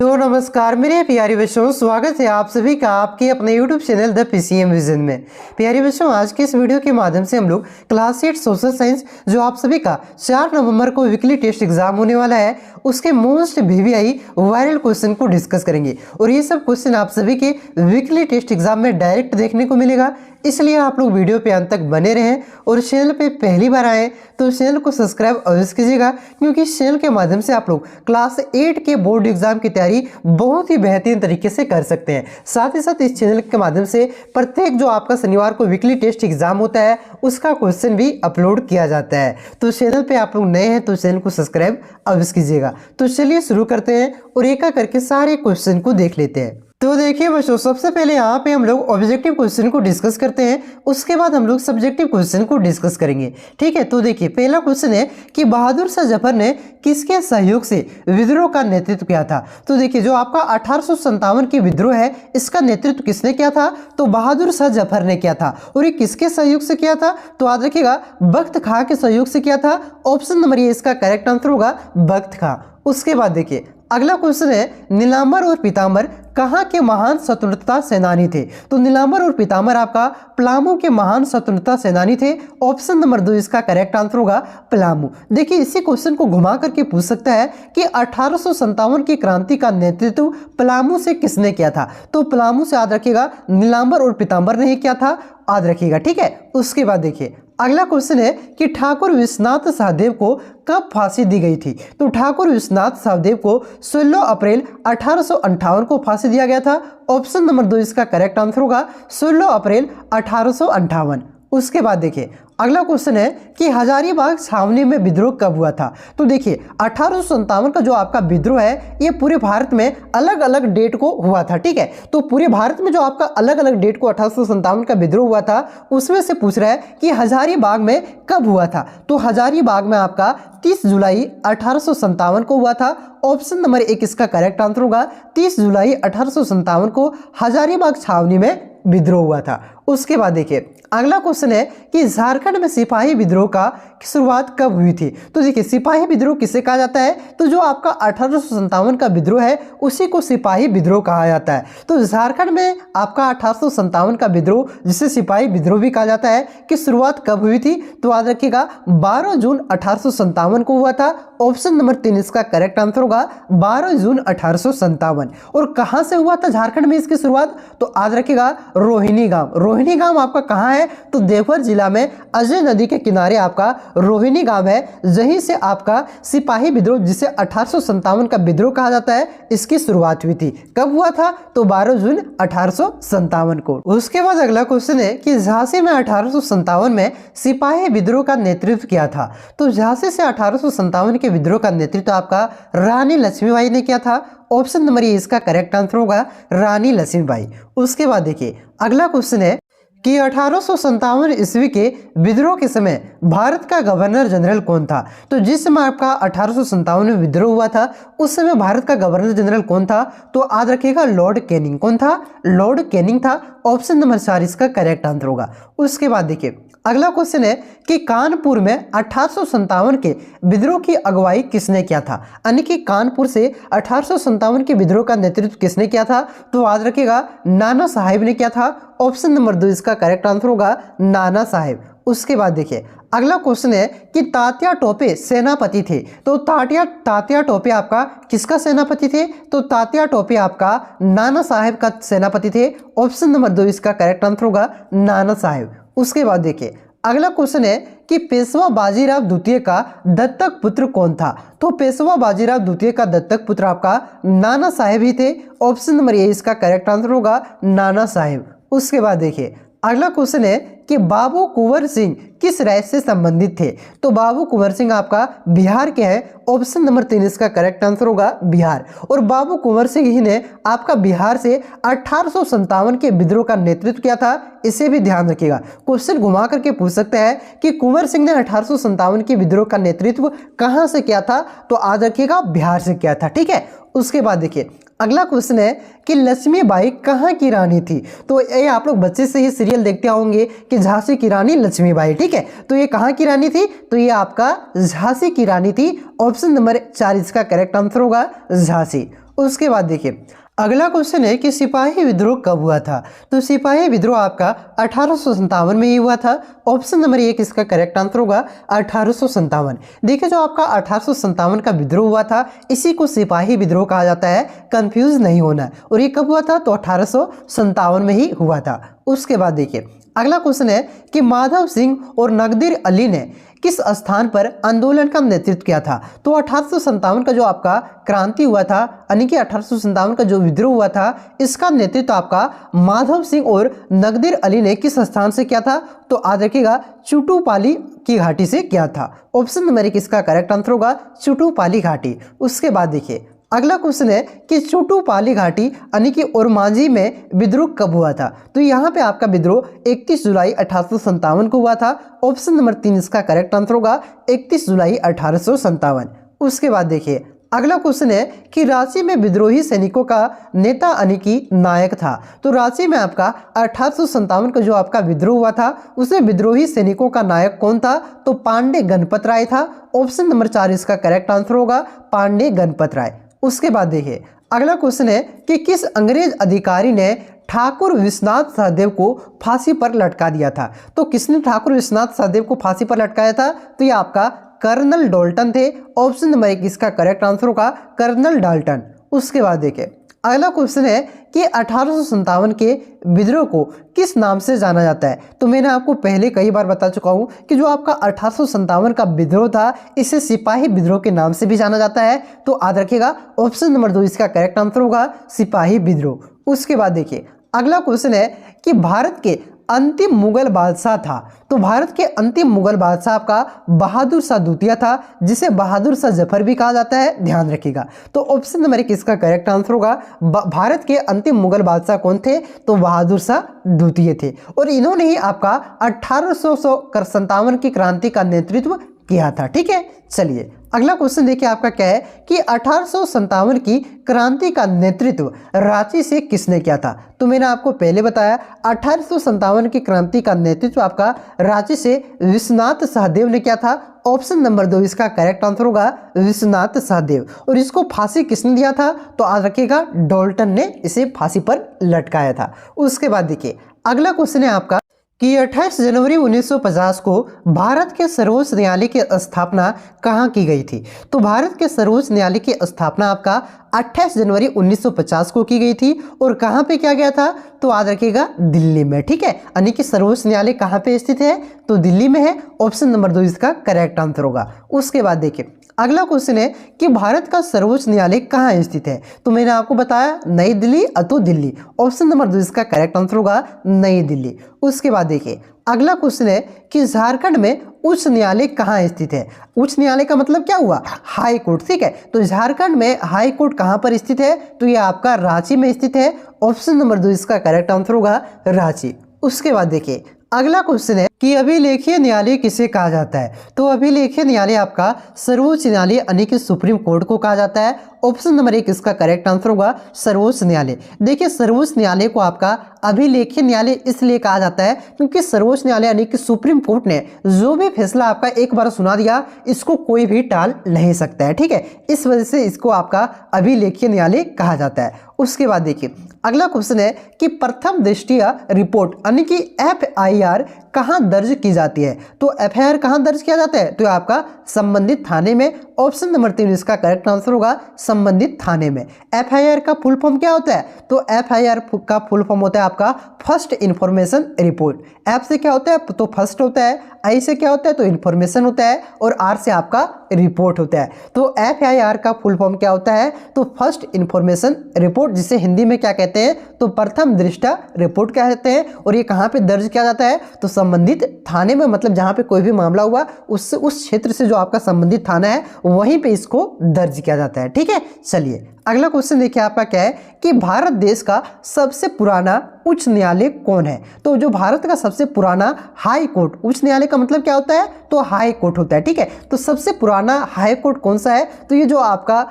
तो नमस्कार मेरे प्यारे बच्चों, स्वागत है आप सभी का आपके अपने YouTube channel the PCM vision में। प्यारे बच्चों, आज के इस वीडियो के माध्यम से हम लोग क्लास 8 सोशल साइंस जो आप सभी का 4 नवंबर को वीकली टेस्ट एग्जाम होने वाला है, उसके मोस्ट VVI वायरल क्वेश्चन को डिस्कस करेंगे। और ये सब क्वेश्चन आप सभी के वीकली टेस्ट एग्जाम में डायरेक्ट देखने को मिलेगा, इसलिए आप लोग वीडियो पे अंत तक बने रहें। और चैनल पे पहली बार आए तो चैनल को सब्सक्राइब अवश्य कीजिएगा, क्योंकि इस चैनल के माध्यम से आप लोग क्लास 8 के बोर्ड एग्जाम की तैयारी बहुत ही बेहतरीन तरीके से कर सकते हैं। साथ ही साथ इस चैनल के माध्यम से प्रत्येक जो आपका शनिवार को वीकली टेस्ट एग्जाम होता है उसका क्वेश्चन भी अपलोड किया जाता है। तो चैनल पे आप लोग नए हैं तो चैनल को सब्सक्राइब अवश्य कीजिएगा। तो चलिए शुरू करते हैं और एक एक करके सारे क्वेश्चन को देख लेते हैं। तो देखिए बच्चों, सबसे पहले यहाँ पे हम लोग ऑब्जेक्टिव क्वेश्चन को डिस्कस करते हैं, उसके बाद हम लोग सब्जेक्टिव क्वेश्चन को डिस्कस करेंगे। ठीक है, तो देखिए पहला क्वेश्चन है कि बहादुर शाह जफर ने किसके सहयोग से विद्रोह का नेतृत्व किया था। तो देखिए जो आपका 1857 की विद्रोह है, इसका नेतृत्व किसने किया था? तो बहादुर शाह जफर ने किया था। और ये किसके सहयोग से किया था? तो याद रखिएगा बख्त खां के सहयोग से किया था। ऑप्शन नंबर ये इसका करेक्ट आंसर होगा, बख्त खां। उसके बाद देखिए अगला क्वेश्चन है, नीलांबर और पीतांबर कहाँ के महान स्वतंत्रता सेनानी थे? तो नीलांबर और पीतांबर आपका पलामू के महान स्वतंत्रता सेनानी थे। ऑप्शन नंबर 2 इसका करेक्ट आंसर होगा, पलामू। देखिए इसी क्वेश्चन को घुमा करके पूछ सकता है कि 1857 की क्रांति का नेतृत्व पलामू से किसने किया था? तो पलामू से याद रखिएगा नीलांबर और पीतांबर ने ही किया था, याद रखिएगा। ठीक है, उसके बाद देखिए अगला क्वेश्चन है कि ठाकुर विश्वनाथ सहदेव को कब फांसी दी गई थी? तो ठाकुर विश्वनाथ सहदेव को 16 अप्रैल 1858 को फांसी दिया गया था। ऑप्शन नंबर 2 इसका करेक्ट आंसर होगा, 16 अप्रैल 1858। उसके बाद देखिए अगला क्वेश्चन है कि हजारीबाग छावनी में विद्रोह कब हुआ था? तो देखिए 1857 का जो आपका विद्रोह है ये पूरे भारत में अलग अलग डेट को हुआ था। ठीक है, तो पूरे भारत में जो आपका अलग अलग डेट को 1857 का विद्रोह हुआ था उसमें से पूछ रहा है कि हजारीबाग में कब हुआ था? तो हजारीबाग में आपका 30 जुलाई 1857 को हुआ था। ऑप्शन नंबर 1 इसका करेक्ट आंसर होगा, 30 जुलाई 1857 को हजारीबाग छावनी में विद्रोह हुआ था। उसके बाद देखिए अगला क्वेश्चन है कि झारखंड में सिपाही विद्रोह का शुरुआत कब हुई थी? तो देखिए सिपाही विद्रोह किसे कहा जाता है? तो जो आपका 1857 का विद्रोह है उसी को सिपाही विद्रोह कहा जाता है। तो झारखंड में आपका 1857 का विद्रोह जिसे सिपाही विद्रोह भी कहा जाता है कि शुरुआत कब हुई थी? तो याद रखिएगा 12 जून 1857 को हुआ था। ऑप्शन नंबर 3 इसका करेक्ट आंसर होगा, 12 जून 1857। और कहां से हुआ था झारखंड में इसकी शुरुआत? तो याद रखिएगा रोहिणी गांव। रोहिणी गांव आपका कहां है? तो देवघर जिला में अजय नदी के किनारे आपका रोहिणी गांव है, जहीं से आपका सिपाही विद्रोह जिसे 1857 का विद्रोह कहा जाता है इसकी शुरुआत हुई थी। कब हुआ था? तो 12 जून 1857 को। उसके बाद अगला क्वेश्चन है कि झांसी में 1857 में सिपाही विद्रोह का नेतृत्व किया था। तो झांसी से 1857 के विद्रोह का नेतृत्व आपका रानी लक्ष्मीबाई ने किया था। ऑप्शन नंबर ये इसका करेक्ट आंसर होगा, रानी लक्ष्मीबाई। उसके बाद देखिए अगला क्वेश्चन है कि 1857 ईस्वी के विद्रोह के समय भारत का गवर्नर जनरल कौन था? तो जिस समय आपका 1857 में विद्रोह हुआ था उस समय भारत का गवर्नर जनरल कौन था? तो याद रखिएगा लॉर्ड कैनिंग। कौन था? लॉर्ड कैनिंग था। ऑप्शन नंबर 4 इसका करेक्ट आंसर होगा। उसके बाद देखिए अगला क्वेश्चन है कि कानपुर में 1857 के विद्रोह की अगुवाई किसने किया था? यानी कि कानपुर से 1857 के विद्रोह का नेतृत्व किसने किया था? तो याद रखिएगा नाना साहेब ने किया था। ऑप्शन नंबर 2 इसका करेक्ट आंसर होगा, नाना साहेब। उसके बाद देखिए अगला क्वेश्चन है कि तात्या टोपे सेनापति थे। तो तात्या टोपे आपका किसका सेनापति थे? तो तात्या टोपे आपका नाना साहेब का सेनापति थे। ऑप्शन नंबर 2 इसका करेक्ट आंसर होगा, नाना साहेब। उसके बाद देखिए अगला क्वेश्चन है कि पेशवा बाजीराव द्वितीय का दत्तक पुत्र कौन था? तो पेशवा बाजीराव द्वितीय का दत्तक पुत्र आपका नाना साहेब ही थे। ऑप्शन नंबर ए इसका करेक्ट आंसर होगा, नाना साहेब। उसके बाद देखिए अगला क्वेश्चन है कि बाबू कुंवर सिंह किस राज्य से संबंधित थे? तो बाबू कुंवर सिंह आपका बिहार के हैं। ऑप्शन नंबर 3 इसका करेक्ट आंसर होगा, बिहार। और बाबू कुंवर सिंह ही ने आपका बिहार से 1857 के विद्रोह का नेतृत्व किया था, इसे भी ध्यान रखिएगा। क्वेश्चन घुमा करके पूछ सकता है कि कुंवर सिंह ने 1857 के विद्रोह का नेतृत्व कहां से किया था? तो याद रखिएगा बिहार से किया था। ठीक है, उसके बाद देखिए अगला क्वेश्चन है कि लक्ष्मीबाई कहाँ की रानी थी? तो ये आप लोग बच्चे से ही सीरियल देखते होंगे कि झांसी की रानी लक्ष्मीबाई। ठीक है, तो ये कहाँ की रानी थी? तो ये आपका झांसी की रानी थी। ऑप्शन नंबर 4 इसका करेक्ट आंसर होगा, झांसी। उसके बाद देखिए अगला क्वेश्चन है कि सिपाही विद्रोह कब हुआ था। तो सिपाही विद्रोह आपका 1857 में ही हुआ था। ऑप्शन नंबर 1 इसका करेक्ट आंसर होगा 1857। देखिए जो आपका 1857 का विद्रोह हुआ था इसी को सिपाही विद्रोह कहा जाता है, कंफ्यूज नहीं होना। और ये कब हुआ था? तो 1857 में ही हुआ था। उसके बाद देखिए अगला क्वेश्चन है कि माधव सिंह और नगदीर अली ने किस स्थान पर आंदोलन का नेतृत्व किया था। तो 1857 का जो आपका क्रांति हुआ था यानी कि 1857 का जो विद्रोह हुआ था इसका नेतृत्व आपका माधव सिंह और नगदीर अली ने किस स्थान से किया था? तो याद रखिएगा चुटुपाली की घाटी से किया था। ऑप्शन नंबर 1 इसका करेक्ट आंसर होगा चुटुपाली घाटी। उसके बाद देखिए अगला क्वेश्चन है कि चुटुपाली घाटी यानी कि ओरमांझी में विद्रोह कब हुआ था। तो यहाँ पे आपका विद्रोह 31 जुलाई 1857 को हुआ था। ऑप्शन नंबर 3 इसका करेक्ट आंसर होगा 31 जुलाई 1857। उसके बाद देखिए अगला क्वेश्चन है कि रांची में विद्रोही सैनिकों का नेता यानी कि नायक था। तो रांची में आपका 1857 का जो आपका विद्रोह हुआ था उसमें विद्रोही सैनिकों का नायक कौन था? तो पांडे गणपत राय था। ऑप्शन नंबर 4 इसका करेक्ट आंसर होगा पांडे गणपत राय। उसके बाद देखिए अगला क्वेश्चन है कि किस अंग्रेज अधिकारी ने ठाकुर विश्वनाथ सहदेव को फांसी पर लटका दिया था। तो किसने ठाकुर विश्वनाथ सहदेव को फांसी पर लटकाया था? तो ये आपका कर्नल डाल्टन थे। ऑप्शन नंबर 1 इसका करेक्ट आंसर होगा कर्नल डाल्टन। उसके बाद देखिए अगला क्वेश्चन है कि 1857 के विद्रोह को किस नाम से जाना जाता है। तो मैंने आपको पहले कई बार बता चुका हूं कि जो आपका 1857 का विद्रोह था इसे सिपाही विद्रोह के नाम से भी जाना जाता है। तो याद रखिएगा ऑप्शन नंबर 2 इसका करेक्ट आंसर होगा सिपाही विद्रोह। उसके बाद देखिए अगला क्वेश्चन है कि भारत के अंतिम मुगल बादशाह था। तो भारत के अंतिम मुगल बादशाह आपका बहादुर शाह द्वितीय था जिसे बहादुर शाह जफर भी कहा जाता है, ध्यान रखिएगा। तो ऑप्शन नंबर 1 इसका करेक्ट आंसर होगा भारत के अंतिम मुगल बादशाह कौन थे? तो बहादुर शाह द्वितीय थे और इन्होंने ही आपका 1857 की क्रांति का नेतृत्व किया था। ठीक है, चलिए अगला क्वेश्चन देखिए आपका क्या है कि 1857 की क्रांति का नेतृत्व रांची से किसने किया था। तो मैंने आपको पहले बताया 1857 की क्रांति का नेतृत्व आपका रांची से विश्वनाथ सहदेव ने किया था। ऑप्शन नंबर 2 इसका करेक्ट आंसर होगा विश्वनाथ सहदेव। और इसको फांसी किसने दिया था? तो याद रखिएगा डाल्टन ने इसे फांसी पर लटकाया था। उसके बाद देखिए अगला क्वेश्चन है आपका कि 28 जनवरी 1950 को भारत के सर्वोच्च न्यायालय की स्थापना कहाँ की गई थी। तो भारत के सर्वोच्च न्यायालय की स्थापना आपका 28 जनवरी 1950 को की गई थी और कहाँ पे किया गया था? तो याद रखिएगा दिल्ली में। ठीक है, यानी कि सर्वोच्च न्यायालय कहाँ पे स्थित है? तो दिल्ली में है। ऑप्शन नंबर 2 इसका करेक्ट आंसर होगा। उसके बाद देखिए अगला क्वेश्चन है कि भारत का सर्वोच्च न्यायालय कहाँ स्थित है। तो मैंने आपको बताया नई दिल्ली अतो दिल्ली। ऑप्शन नंबर 2 इसका करेक्ट आंसर होगा नई दिल्ली। उसके बाद देखिए अगला क्वेश्चन है कि झारखंड में उच्च न्यायालय कहाँ स्थित है। उच्च न्यायालय का मतलब क्या हुआ? High court. ठीक है, तो झारखंड में हाई कोर्ट कहाँ पर स्थित है? तो ये आपका रांची में स्थित है। ऑप्शन नंबर 2 इसका करेक्ट आंसर होगा रांची। उसके बाद देखिए अगला क्वेश्चन है कि अभिलेखीय न्यायालय किसे कहा जाता है। तो अभिलेखीय न्यायालय आपका सर्वोच्च न्यायालय यानी कि सुप्रीम कोर्ट को कहा जाता है। ऑप्शन नंबर 1 इसका करेक्ट आंसर होगा सर्वोच्च न्यायालय। देखिए सर्वोच्च न्यायालय को आपका अभिलेखीय न्यायालय इसलिए कहा जाता है क्योंकि सर्वोच्च न्यायालय यानी कि सुप्रीम कोर्ट ने जो भी फैसला आपका एक बार सुना दिया इसको कोई भी टाल नहीं सकता है। ठीक है, इस वजह से इसको आपका अभिलेखीय न्यायालय कहा जाता है। उसके बाद देखिए अगला क्वेश्चन है कि प्रथम दृष्टया रिपोर्ट यानी कि FIR कहाँ दर्ज की जाती है। तो FIR कहाँ दर्ज किया जाता है? तो आपका संबंधित थाने में। ऑप्शन नंबर 3 इसका करेक्ट आंसर होगा संबंधित थाने में। FIR का फुल फॉर्म क्या होता है? तो FIR का फुल फॉर्म होता है आपका फर्स्ट इंफॉर्मेशन रिपोर्ट। F से क्या होता है? तो फर्स्ट होता है। I से क्या होता है? तो इंफॉर्मेशन होता है। और R से आपका रिपोर्ट होता है। तो FIR का फुल फॉर्म क्या होता है? तो फर्स्ट इंफॉर्मेशन रिपोर्ट, जिसे हिंदी में क्या कहते हैं? तो प्रथम दृष्टा रिपोर्ट कहते हैं। और ये कहाँ पे दर्ज किया जाता है? तो संबंधित थाने में, मतलब जहाँ पे कोई भी मामला हुआ उस क्षेत्र से जो आपका संबंधित थाना है वहीं पे इसको दर्ज किया जाता है। ठीक है, चलिए अगला क्वेश्चन देखिए आपका क्या है कि भारत देश का सबसे पुराना उच्च न्यायालय कौन है। तो जो भारत का सबसे पुराना हाई कोर्ट, उच्च न्यायालय का मतलब क्या होता है? तो हाई कोर्ट होता है। ठीक है, तो सबसे पुराना हाई कोर्ट कौन सा है? तो ये जो आपका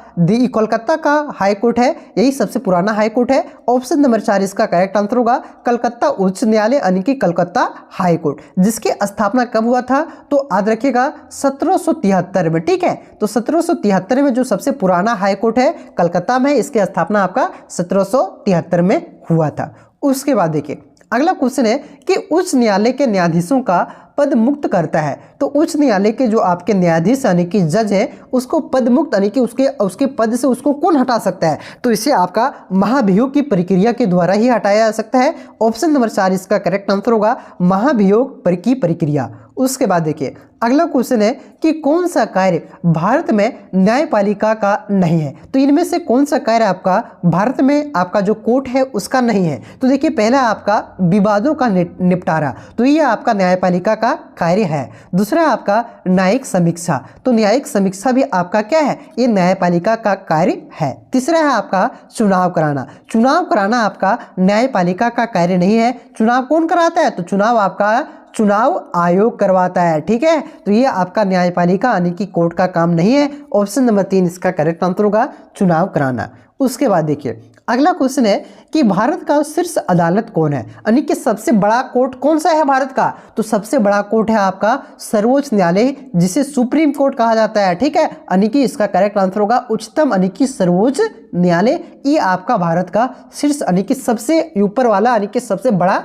कोलकाता का हाई कोर्ट है यही सबसे पुराना हाई कोर्ट है। ऑप्शन नंबर 4 इसका करेक्ट आंसर होगा कलकत्ता उच्च न्यायालय यानी कि कलकत्ता हाई कोर्ट, जिसकी स्थापना कब हुआ था? तो याद रखिएगा 1773 में। ठीक है, तो 1773 में जो सबसे पुराना हाई कोर्ट है कलकत्ता कलकत्ता में इसकी स्थापना आपका 1773 में हुआ था। उसके बाद देखिए अगला क्वेश्चन है कि उच्च न्यायालय के न्यायाधीशों का पद मुक्त करता है। तो उच्च न्यायालय के जो आपके न्यायाधीश यानी कि जज है उसको पद मुक्त यानी कि उसके पद से उसको कौन हटा सकता है? तो इसे आपका महाभियोग की प्रक्रिया के द्वारा ही हटाया जा सकता है। ऑप्शन नंबर 4 इसका करेक्ट आंसर होगा, महाभियोग की प्रक्रिया। उसके बाद देखिए अगला क्वेश्चन है कि कौन सा कार्य भारत में न्यायपालिका का नहीं है? तो इनमें से कौन सा कार्य आपका भारत में आपका जो कोर्ट है उसका नहीं है? तो देखिए पहला आपका विवादों का निपटारा, तो ये आपका न्यायपालिका का कार्य है। दूसरा आपका न्यायिक समीक्षा, तो न्यायिक समीक्षा भी आपका क्या है? ये न्यायपालिका का कार्य है। तीसरा है आपका चुनाव कराना, चुनाव कराना आपका न्यायपालिका का कार्य नहीं है। चुनाव कौन कराता है? तो चुनाव आपका चुनाव आयोग करवाता है, ठीक है। तो ये आपका न्यायपालिका यानी कि कोर्ट का काम नहीं है। ऑप्शन नंबर 3 इसका करेक्ट आंसर होगा, चुनाव कराना। उसके बाद देखिए अगला क्वेश्चन है कि भारत का शीर्ष अदालत कौन है, यानी कि सबसे बड़ा कोर्ट कौन सा है भारत का? तो सबसे बड़ा कोर्ट है आपका सर्वोच्च न्यायालय, जिसे सुप्रीम कोर्ट कहा जाता है, ठीक है। यानी कि इसका करेक्ट आंसर होगा उच्चतम यानी कि सर्वोच्च न्यायालय। ये आपका भारत का शीर्ष यानी कि सबसे ऊपर वाला यानी कि सबसे बड़ा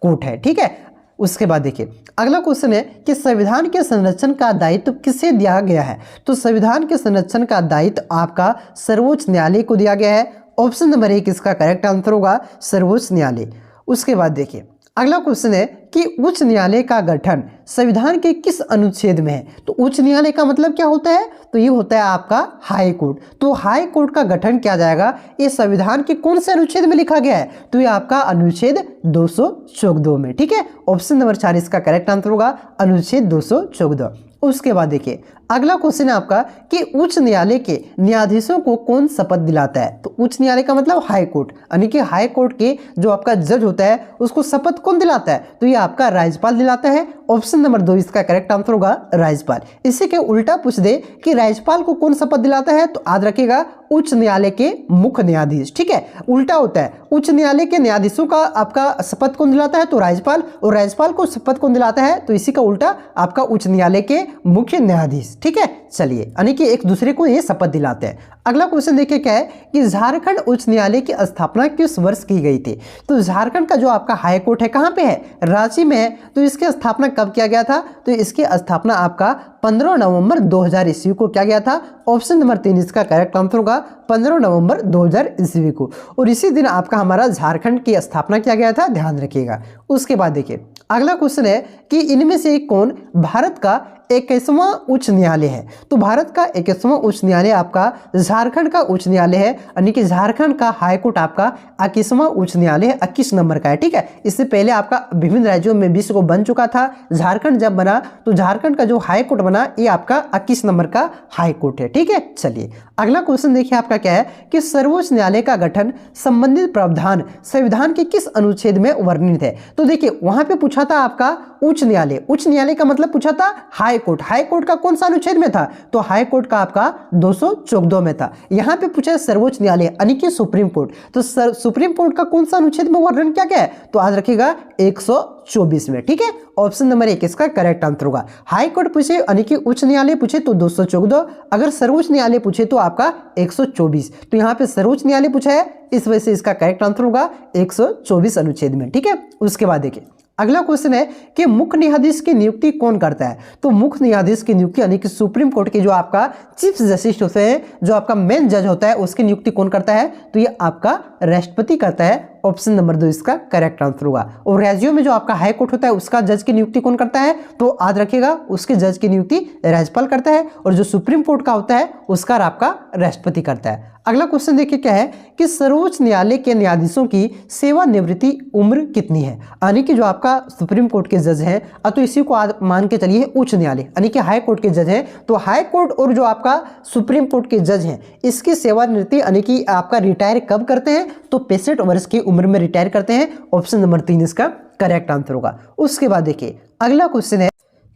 कोर्ट है, ठीक है। उसके बाद देखिए अगला क्वेश्चन है कि संविधान के संरक्षण का दायित्व किसे दिया गया है? तो संविधान के संरक्षण का दायित्व आपका सर्वोच्च न्यायालय को दिया गया है। ऑप्शन नंबर 1 इसका करेक्ट आंसर होगा, सर्वोच्च न्यायालय। उसके बाद देखिए अगला क्वेश्चन है कि उच्च न्यायालय का गठन संविधान के किस अनुच्छेद में है? तो उच्च न्यायालय का मतलब क्या होता है? तो ये होता है आपका हाई कोर्ट। तो हाई कोर्ट का गठन किया जाएगा, ये संविधान के कौन से अनुच्छेद में लिखा गया है? तो ये आपका अनुच्छेद 214 में, ठीक है। ऑप्शन नंबर 4 इसका करेक्ट आंसर होगा, अनुच्छेद 214। उसके बाद देखिए अगला क्वेश्चन है आपका कि उच्च न्यायालय के न्यायाधीशों को कौन शपथ दिलाता है? तो उच्च न्यायालय का मतलब हाई कोर्ट, यानी कि हाई कोर्ट के जो आपका जज होता है उसको शपथ कौन दिलाता है? तो ये आपका राज्यपाल दिलाता है। ऑप्शन नंबर 2 इसका करेक्ट आंसर होगा, राज्यपाल। इसी के उल्टा पूछ दे कि राज्यपाल को कौन शपथ दिलाता है, तो याद रखिएगा उच्च न्यायालय के मुख्य न्यायाधीश, ठीक है। उल्टा होता है, उच्च न्यायालय के न्यायाधीशों का आपका शपथ कौन दिलाता है? तो राज्यपाल, और राज्यपाल को शपथ कौन दिलाता है? तो इसी का उल्टा आपका उच्च न्यायालय के मुख्य न्यायाधीश, ठीक है। चलिए यानी कि एक दूसरे को ये शपथ दिलाते हैं। अगला क्वेश्चन देखिए क्या है कि झारखंड उच्च न्यायालय की स्थापना किस वर्ष की गई थी? तो झारखंड का जो आपका हाई कोर्ट है कहाँ पे है? रांची में है। तो इसकी स्थापना कब किया गया था? तो इसकी स्थापना आपका 15 नवंबर 2000 ईस्वी को किया गया था। ऑप्शन नंबर 3 इसका करेक्ट आंसर होगा, 15 नवंबर 2000 ईस्वी को। और इसी दिन आपका हमारा झारखंड की स्थापना किया गया था, ध्यान रखिएगा। उसके बाद देखिए अगला क्वेश्चन है कि इनमें से कौन भारत का 21वां उच्च न्यायालय है? तो भारत का 21वां उच्च न्यायालय आपका झारखंड का उच्च न्यायालय है, यानी कि झारखंड का हाई कोर्ट आपका 21वां उच्च न्यायालय है, 21 नंबर का है, ठीक है। इससे पहले आपका विभिन्न राज्यों में 20 को बन चुका था। झारखंड जब बना तो झारखंड का जो हाई कोर्ट बना ये आपका 21 नंबर का हाई कोर्ट है, ठीक है। चलिए अगला क्वेश्चन देखिए आपका क्या है कि सर्वोच्च न्यायालय का गठन संबंधित प्रावधान संविधान के किस अनुच्छेद में वर्णित है? तो देखिए वहां पे पूछा था आपका उच्च न्यायालय, उच्च न्यायालय का मतलब पूछा था हाई कोर्ट। हाई कोर्ट का कौन सा अनुच्छेद में था? तो हाई कोर्ट का आपका 214 में था। यहाँ पे पूछा सर्वोच्च न्यायालय यानी कि सुप्रीम कोर्ट, तो सुप्रीम कोर्ट का कौन सा अनुच्छेद में वर्णन किया गया है? तो याद रखिएगा 124 में, ठीक है। ऑप्शन नंबर 1 इसका करेक्ट आंसर होगा। हाई कोर्ट पूछे यानी कि उच्च न्यायालय पूछे तो 214, अगर सर्वोच्च न्यायालय पूछे तो आपका 124। तो यहाँ पे सर्वोच्च न्यायालय पूछा है, इस वजह से इसका करेक्ट आंसर होगा 124 अनुच्छेद में, ठीक है। उसके बाद देखिए अगला क्वेश्चन है कि मुख्य न्यायाधीश की नियुक्ति कौन करता है? तो मुख्य न्यायाधीश की नियुक्ति यानी कि सुप्रीम कोर्ट के जो आपका चीफ जस्टिस होते हैं, जो आपका मेन जज होता है, उसकी नियुक्ति कौन करता है? तो ये आपका राष्ट्रपति करता है। ऑप्शन नंबर 2 इसका करेक्ट आंसर होगा। और राज्यों में जो आपका हाई कोर्ट होता है उसका जज की नियुक्ति कौन करता है? तो याद रखिएगा उसके जज की नियुक्ति राज्यपाल करता है, और जो सुप्रीम कोर्ट का होता है उसका आपका राष्ट्रपति करता है। अगला क्वेश्चन देखिए क्या है कि सर्वोच्च न्यायालय के न्यायाधीशों की सेवानिवृत्ति उम्र कितनी है? यानी कि जो आपका सुप्रीम कोर्ट के जज हैं, तो इसी को मान के चलिए उच्च न्यायालय यानी कि हाई कोर्ट के जज हैं, तो हाई कोर्ट और जो आपका सुप्रीम कोर्ट के जज हैं इसकी सेवानिवृत्ति यानी कि आपका रिटायर कब करते हैं? तो 65 वर्ष की उम्र में रिटायर करते हैं। ऑप्शन नंबर 3 इसका करेक्ट आंसर होगा। उसके बाद देखिए अगला क्वेश्चन है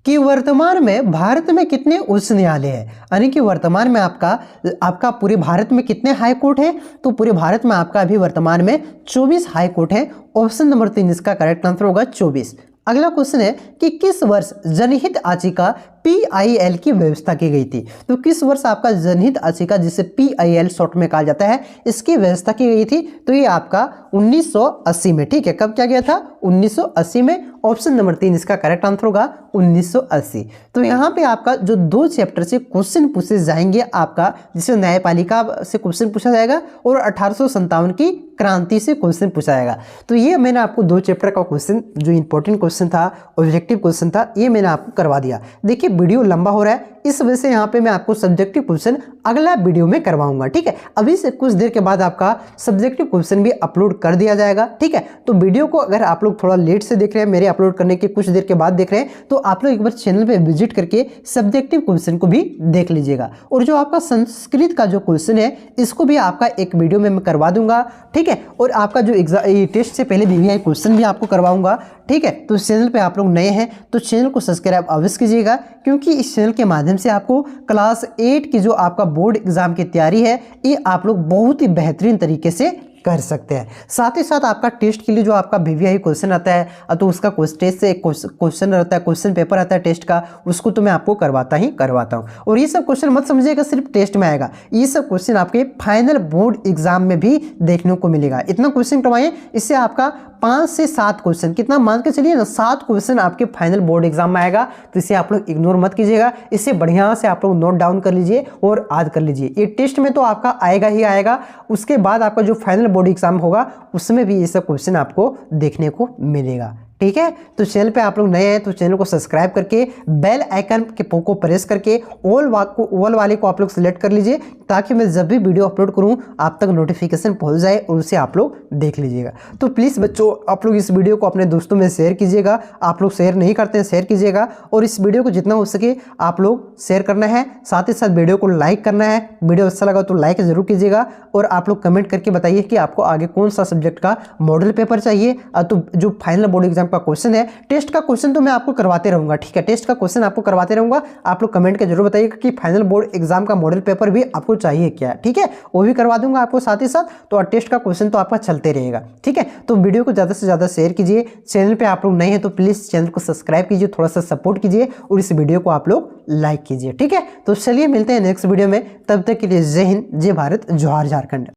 कि वर्तमान में भारत में कितने उच्च न्यायालय है? यानी कि वर्तमान में आपका पूरे भारत में कितने हाई कोर्ट है? तो पूरे भारत में आपका अभी वर्तमान में 24 हाई कोर्ट है। ऑप्शन नंबर 3 इसका करेक्ट आंसर होगा 24। अगला क्वेश्चन है कि किस वर्ष जनहित याचिका PIL की व्यवस्था की गई थी। तो किस वर्ष आपका जनहित याचिका जिसे PIL शॉर्ट में कहा जाता है इसकी व्यवस्था की गई थी? तो ये आपका 1980 में। ठीक है, कब क्या गया था? 1980 में। ऑप्शन नंबर 3 इसका करेक्ट आंसर होगा 1980। तो यहाँ पे आपका जो 2 चैप्टर से क्वेश्चन पूछे जाएंगे आपका, जिसे न्यायपालिका से क्वेश्चन पूछा जाएगा और 1857 की क्रांति से क्वेश्चन पूछा जाएगा। तो ये मैंने आपको 2 चैप्टर का क्वेश्चन, जो इंपॉर्टेंट क्वेश्चन था, ऑब्जेक्टिव क्वेश्चन था, ये मैंने आपको करवा दिया। देखिए वीडियो लंबा हो रहा है, इस वजह से यहाँ पे मैं आपको सब्जेक्टिव क्वेश्चन अगला वीडियो में करवाऊंगा। ठीक है, अभी से कुछ देर के बाद आपका सब्जेक्टिव क्वेश्चन भी अपलोड कर दिया जाएगा। ठीक है, तो वीडियो को अगर आप लोग थोड़ा लेट से देख रहे हैं, मेरे अपलोड करने के कुछ देर के बाद देख रहे हैं, तो आप लोग एक बार चैनल पे विजिट करके सब्जेक्टिव क्वेश्चन को भी देख लीजिएगा। और जो आपका संस्कृत का जो क्वेश्चन है इसको भी आपका एक वीडियो में मैं करवा दूंगा। ठीक है, और आपका जो एग्जाम टेस्ट से पहले VVI क्वेश्चन भी आपको करवाऊंगा। ठीक है, तो इस चैनल पे आप लोग नए हैं तो चैनल को सब्सक्राइब अवश्य कीजिएगा, क्योंकि इस चैनल के माध्यम से आपको क्लास 8 की जो आपका बोर्ड एग्जाम की तैयारी है ये आप लोग बहुत ही बेहतरीन तरीके से कर सकते हैं। साथ ही साथ आपका टेस्ट के लिए जो आपका VVI क्वेश्चन आता है तो उसका टेस्ट से एक क्वेश्चन रहता है, क्वेश्चन पेपर आता है टेस्ट का, उसको तो मैं आपको करवाता हूँ। और ये सब क्वेश्चन मत समझिएगा सिर्फ टेस्ट में आएगा, ये सब क्वेश्चन आपके फाइनल बोर्ड एग्जाम में भी देखने को मिलेगा। इतना क्वेश्चन करवाइए, इससे आपका 5 से 7 क्वेश्चन, कितना मान के चलिए ना, 7 क्वेश्चन आपके फाइनल बोर्ड एग्जाम में आएगा। तो इसे आप लोग इग्नोर मत कीजिएगा, इसे बढ़िया से आप लोग नोट डाउन कर लीजिए और याद कर लीजिए। ये टेस्ट में तो आपका आएगा ही आएगा, उसके बाद आपका जो फाइनल बोर्ड एग्जाम होगा उसमें भी ये सब क्वेश्चन आपको देखने को मिलेगा। ठीक है, तो चैनल पे आप लोग नए हैं तो चैनल को सब्सक्राइब करके बेल आइकन के को प्रेस करके ऑल वाले को आप लोग सिलेक्ट कर लीजिए, ताकि मैं जब भी वीडियो अपलोड करूं आप तक नोटिफिकेशन पहुंच जाए और उसे आप लोग देख लीजिएगा। तो प्लीज़ बच्चों आप लोग इस वीडियो को अपने दोस्तों में शेयर कीजिएगा, आप लोग शेयर नहीं करते हैं शेयर कीजिएगा, और इस वीडियो को जितना हो सके आप लोग शेयर करना है। साथ ही साथ वीडियो को लाइक करना है, वीडियो अच्छा लगा तो लाइक जरूर कीजिएगा, और आप लोग कमेंट करके बताइए कि आपको आगे कौन सा सब्जेक्ट का मॉडल पेपर चाहिए। तो जो फाइनल बोर्ड एग्जाम का क्वेश्चन है, टेस्ट का क्वेश्चन तो मैं आपको करवाते रहूंगा। ठीक है, टेस्ट का क्वेश्चन आपको करवाते रहूंगा, आप लोग कमेंट के जरूर बताइएगा कि फाइनल बोर्ड एग्जाम का मॉडल पेपर भी आपको चाहिए क्या। ठीक है, वो भी करवा दूंगा आपको साथ ही साथ, तो टेस्ट का क्वेश्चन तो आपका चलते रहेगा। ठीक है, तो वीडियो को ज्यादा से ज्यादा शेयर कीजिए। चैनल पे आप लोग नए हैं तो प्लीज चैनल को सब्सक्राइब कीजिए, थोड़ा सा सपोर्ट कीजिए, और इस वीडियो को आप लोग लाइक कीजिए। ठीक है, तो चलिए मिलते हैं नेक्स्ट वीडियो में, तब तक के लिए जय हिंद, जय भारत, जोहार झारखंड।